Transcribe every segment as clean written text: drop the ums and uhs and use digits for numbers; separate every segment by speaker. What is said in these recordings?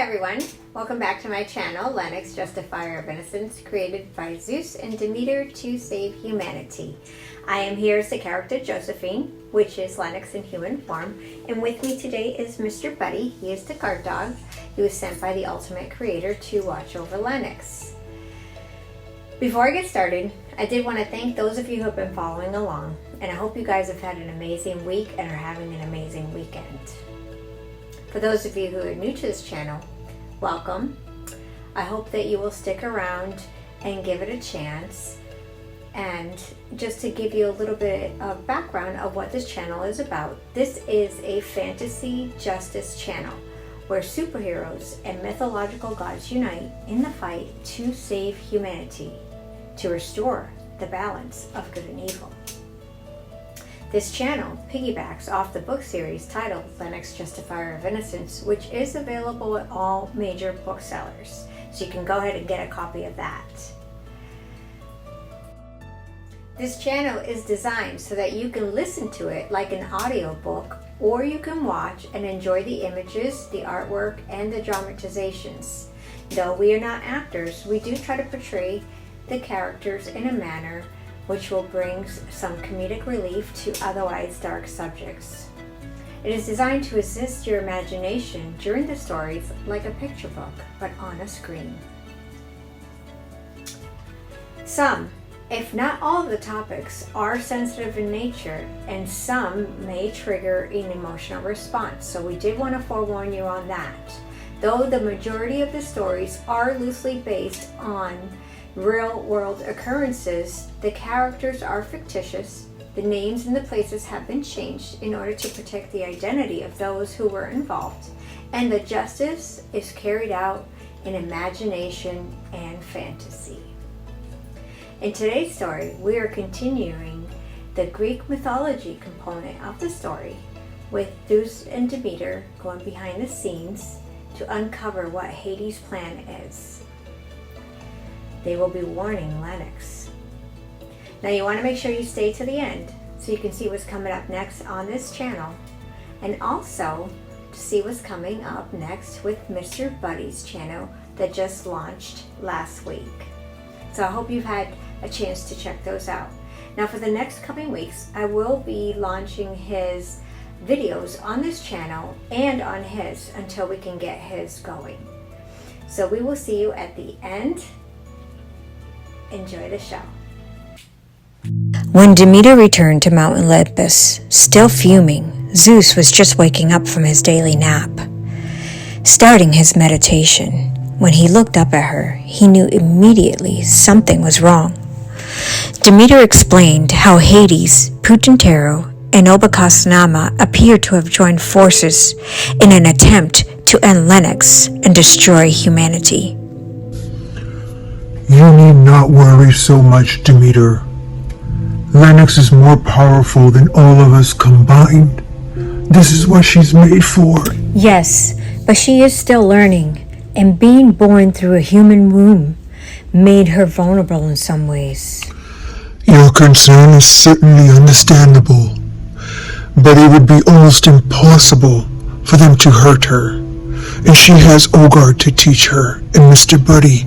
Speaker 1: everyone, welcome back to my channel, Lenox Justifier of Innocence, created by Zeus and Demeter to save humanity. I am here as the character Josephine, which is Lenox in human form, and with me today is Mr. Buddy. He is the guard dog. He was sent by the Ultimate Creator to watch over Lenox. Before I get started, I did want to thank those of you who have been following along, and I hope you guys have had an amazing week and are having an amazing weekend. For those of you who are new to this channel, welcome. I hope that you will stick around and give it a chance. And just to give you a little bit of background of what this channel is about, this is a fantasy justice channel where superheroes and mythological gods unite in the fight to save humanity, to restore the balance of good and evil. This channel piggybacks off the book series titled Lenox Justifier of Innocence, which is available at all major booksellers. So you can go ahead and get a copy of that. This channel is designed so that you can listen to it like an audiobook, or you can watch and enjoy the images, the artwork, and the dramatizations. Though we are not actors, we do try to portray the characters in a manner which will bring some comedic relief to otherwise dark subjects. It is designed to assist your imagination during the stories like a picture book, but on a screen. Some, if not all of the topics, are sensitive in nature, and some may trigger an emotional response, so we did want to forewarn you on that. Though the majority of the stories are loosely based on real-world occurrences, the characters are fictitious, the names and the places have been changed in order to protect the identity of those who were involved, and the justice is carried out in imagination and fantasy. In today's story, we are continuing the Greek mythology component of the story, with Zeus and Demeter going behind the scenes to uncover what Hades' plan is. They will be warning Lenox. Now you want to make sure you stay to the end so you can see what's coming up next on this channel, and also to see what's coming up next with Mr. Buddy's channel that just launched last week. So I hope you've had a chance to check those out. Now for the next coming weeks, I will be launching his videos on this channel and on his until we can get his going. So we will see you at the end. Enjoy the show.
Speaker 2: When Demeter returned to Mount Olympus, still fuming, Zeus was just waking up from his daily nap. Starting his meditation, when he looked up at her, he knew immediately something was wrong. Demeter explained how Hades, Putantero, and Obakasnama appeared to have joined forces in an attempt to end Lenox and destroy humanity.
Speaker 3: You need not worry so much, Demeter. Lenox is more powerful than all of us combined. This is what she's made for.
Speaker 2: Yes, but she is still learning, and being born through a human womb made her vulnerable in some ways.
Speaker 3: Your concern is certainly understandable, but it would be almost impossible for them to hurt her. And she has Ogard to teach her, and Mr. Buddy,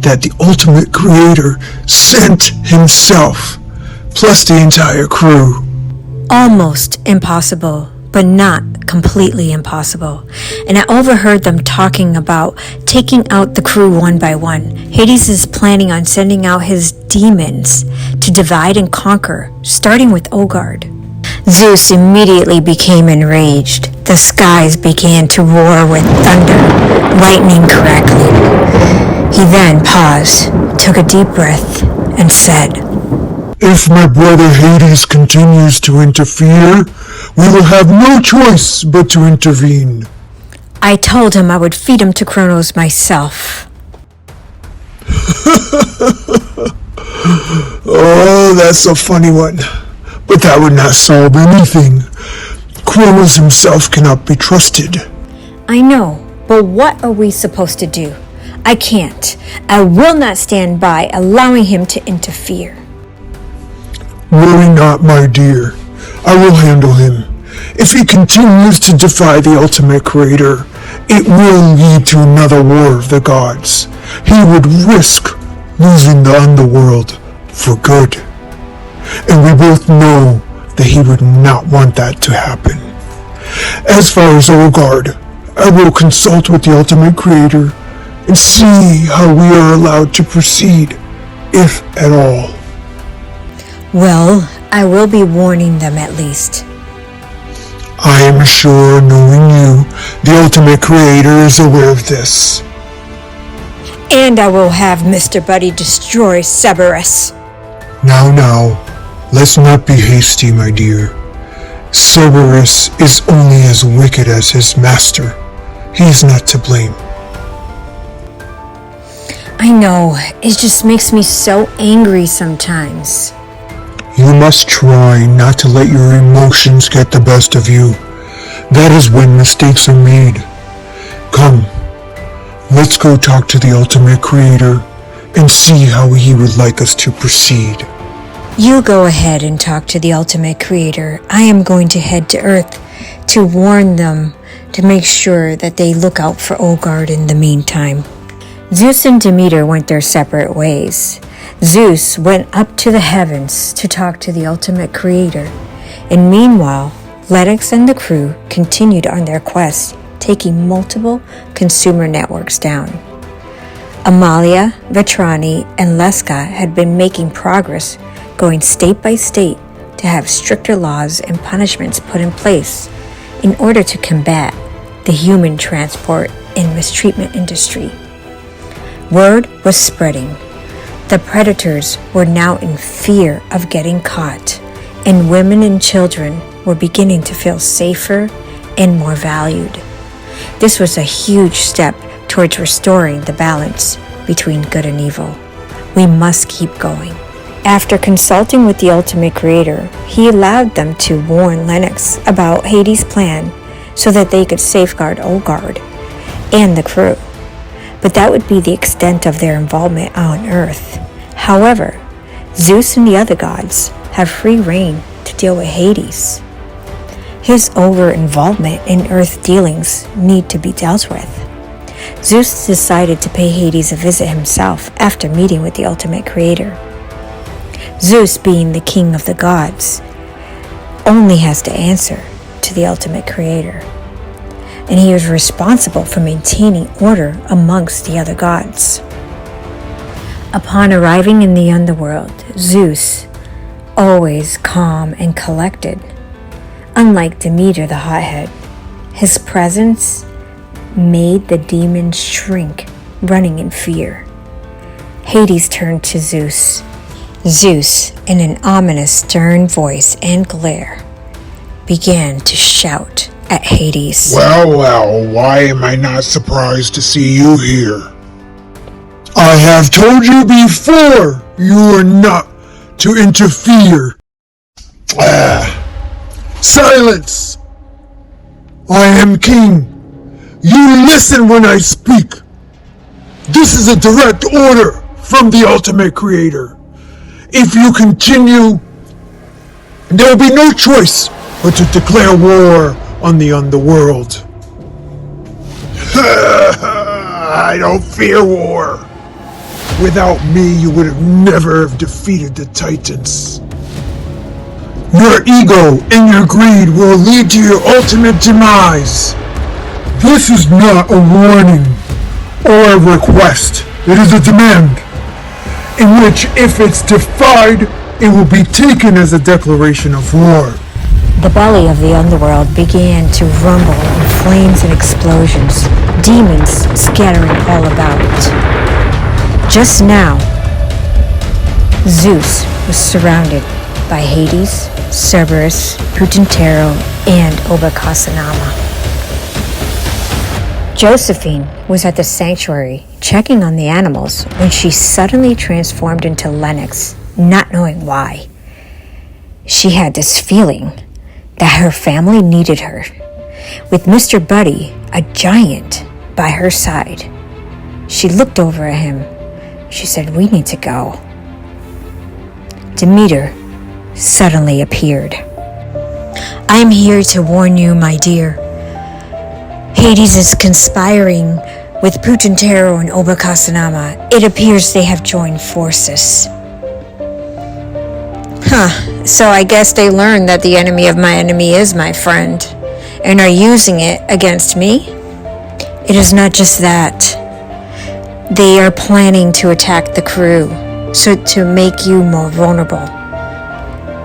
Speaker 3: that the Ultimate Creator sent himself, plus the entire crew.
Speaker 2: Almost impossible, but not completely impossible. And I overheard them talking about taking out the crew one by one. Hades is planning on sending out his demons to divide and conquer, starting with Ogard. Zeus immediately became enraged. The skies began to roar with thunder, lightning crackling. He then paused, took a deep breath, and said,
Speaker 3: If my brother Hades continues to interfere, we will have no choice but to intervene.
Speaker 2: I told him I would feed him to Kronos myself.
Speaker 3: Oh, that's a funny one. But that would not solve anything. Kronos himself cannot be trusted.
Speaker 2: I know, but what are we supposed to do? I can't. I will not stand by allowing him to interfere.
Speaker 3: Worry not, my dear. I will handle him. If he continues to defy the Ultimate Creator, It will lead to another war of the gods. He would risk losing the underworld for good. And we both know that he would not want that to happen. As far as Olgard, I will consult with the Ultimate Creator and see how we are allowed to proceed, if at all.
Speaker 2: Well, I will be warning them at least.
Speaker 3: I am sure, knowing you, the Ultimate Creator is aware of this.
Speaker 2: And I will have Mr. Buddy destroy Cerberus.
Speaker 3: Now, let's not be hasty, my dear. Cerberus is only as wicked as his master. He is not to blame.
Speaker 2: I know, it just makes me so angry sometimes.
Speaker 3: You must try not to let your emotions get the best of you. That is when mistakes are made. Come, let's go talk to the Ultimate Creator and see how he would like us to proceed.
Speaker 2: You go ahead and talk to the Ultimate Creator. I am going to head to Earth to warn them to make sure that they look out for Olgard in the meantime. Zeus and Demeter went their separate ways. Zeus went up to the heavens to talk to the Ultimate Creator, and meanwhile, Lenox and the crew continued on their quest, taking multiple consumer networks down. Amalia, Vetrani, and Leska had been making progress, going state by state to have stricter laws and punishments put in place in order to combat the human transport and mistreatment industry. Word was spreading. The predators were now in fear of getting caught, and women and children were beginning to feel safer and more valued. This was a huge step towards restoring the balance between good and evil. We must keep going. After consulting with the Ultimate Creator, he allowed them to warn Lenox about Hades' plan so that they could safeguard Olgard and the crew. But that would be the extent of their involvement on Earth. However, Zeus and the other gods have free reign to deal with Hades. His over-involvement in Earth dealings need to be dealt with. Zeus decided to pay Hades a visit himself after meeting with the Ultimate Creator. Zeus, being the king of the gods, only has to answer to the Ultimate Creator, and he is responsible for maintaining order amongst the other gods. Upon arriving in the underworld, Zeus, always calm and collected, unlike Demeter the hothead, his presence made the demons shrink, running in fear. Hades turned to Zeus. Zeus, in an ominous, stern voice and glare, began to shout at Hades.
Speaker 3: Well, why am I not surprised to see you here? I have told you before, you are not to interfere. Silence! I am king. You listen when I speak. This is a direct order from the Ultimate Creator. If you continue, there will be no choice but to declare war on the underworld. I don't fear war. Without me, you would have never have defeated the Titans. Your ego and your greed will lead to your ultimate demise. This is not a warning or a request. It is a demand, in which, if it's defied, it will be taken as a declaration of war.
Speaker 2: The belly of the underworld began to rumble in flames and explosions, demons scattering all about. Just now, Zeus was surrounded by Hades, Cerberus, Putintero, and Obacasanama. Josephine was at the sanctuary checking on the animals when she suddenly transformed into Lenox, not knowing why. She had this feeling that her family needed her. With Mr. Buddy, a giant, by her side, she looked over at him. She said, "We need to go." Demeter suddenly appeared. "I am here to warn you, my dear. Hades is conspiring with Putantero and Obacasanama. It appears they have joined forces. So I guess they learned that the enemy of my enemy is my friend, and are using it against me. It is not just that. They are planning to attack the crew, so to make you more vulnerable.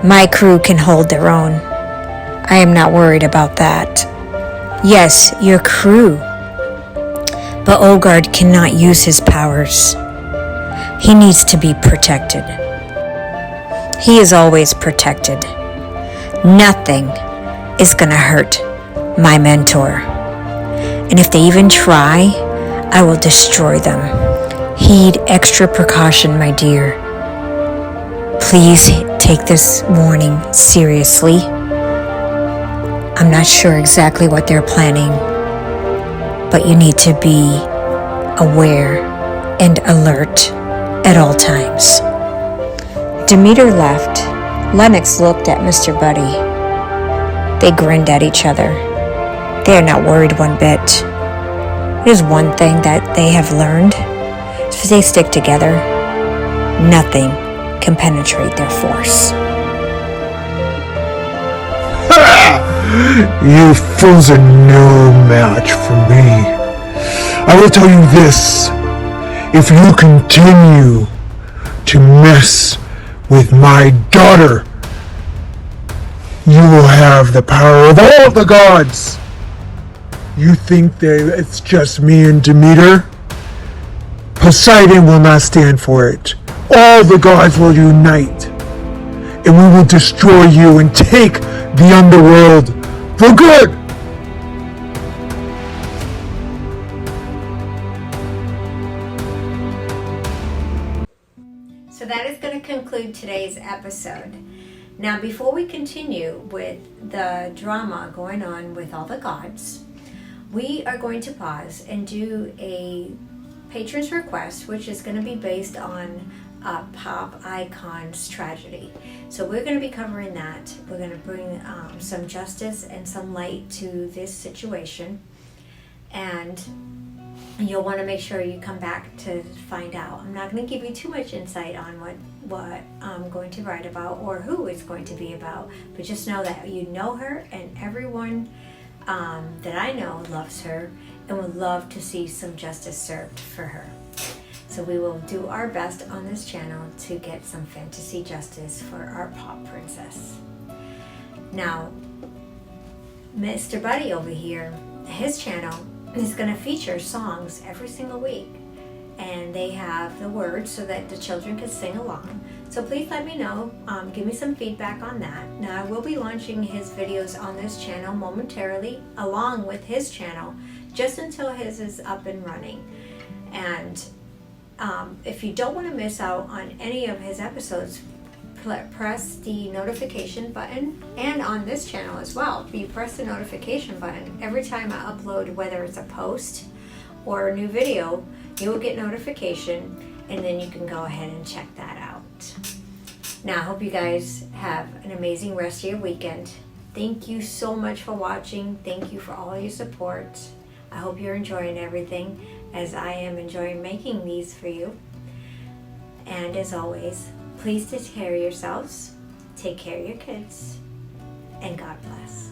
Speaker 2: My crew can hold their own. I am not worried about that. Yes, your crew. But Ogard cannot use his powers. He needs to be protected. He is always protected. Nothing is gonna hurt my mentor. And if they even try, I will destroy them. Heed extra precaution, my dear. Please take this warning seriously. I'm not sure exactly what they're planning, but you need to be aware and alert at all times. Demeter left. Lenox looked at Mr. Buddy. They grinned at each other. They are not worried one bit. It is one thing that they have learned. If they stick together, nothing can penetrate their force.
Speaker 3: You fools are no match for me. I will tell you this. If you continue to mess with my daughter, you will have the power of all the gods. You think that it's just me and Demeter? Poseidon will not stand for it. All the gods will unite, and we will destroy you and take the underworld for good.
Speaker 1: So that is going to conclude today's episode. Now, before we continue with the drama going on with all the gods, we are going to pause and do a patron's request, which is going to be based on pop icon's tragedy. So we're going to be covering that. We're going to bring some justice and some light to this situation, and you'll want to make sure you come back to find out. I'm not going to give you too much insight on what I'm going to write about or who it's going to be about, but just know that you know her, and everyone that I know loves her and would love to see some justice served for her. So we will do our best on this channel to get some fantasy justice for our pop princess. Now, Mr. Buddy over here, his channel is going to feature songs every single week, and they have the words so that the children can sing along. So please let me know, give me some feedback on that. Now, I will be launching his videos on this channel momentarily along with his channel, just until his is up and running. And if you don't want to miss out on any of his episodes, press the notification button, and on this channel as well, you press the notification button every time I upload, whether it's a post or a new video, you will get notification, and then you can go ahead and check that out. Now, I hope you guys have an amazing rest of your weekend. Thank you so much for watching. Thank you for all your support. I hope you're enjoying everything as I am enjoying making these for you. And as always, please take care of yourselves, take care of your kids, and God bless.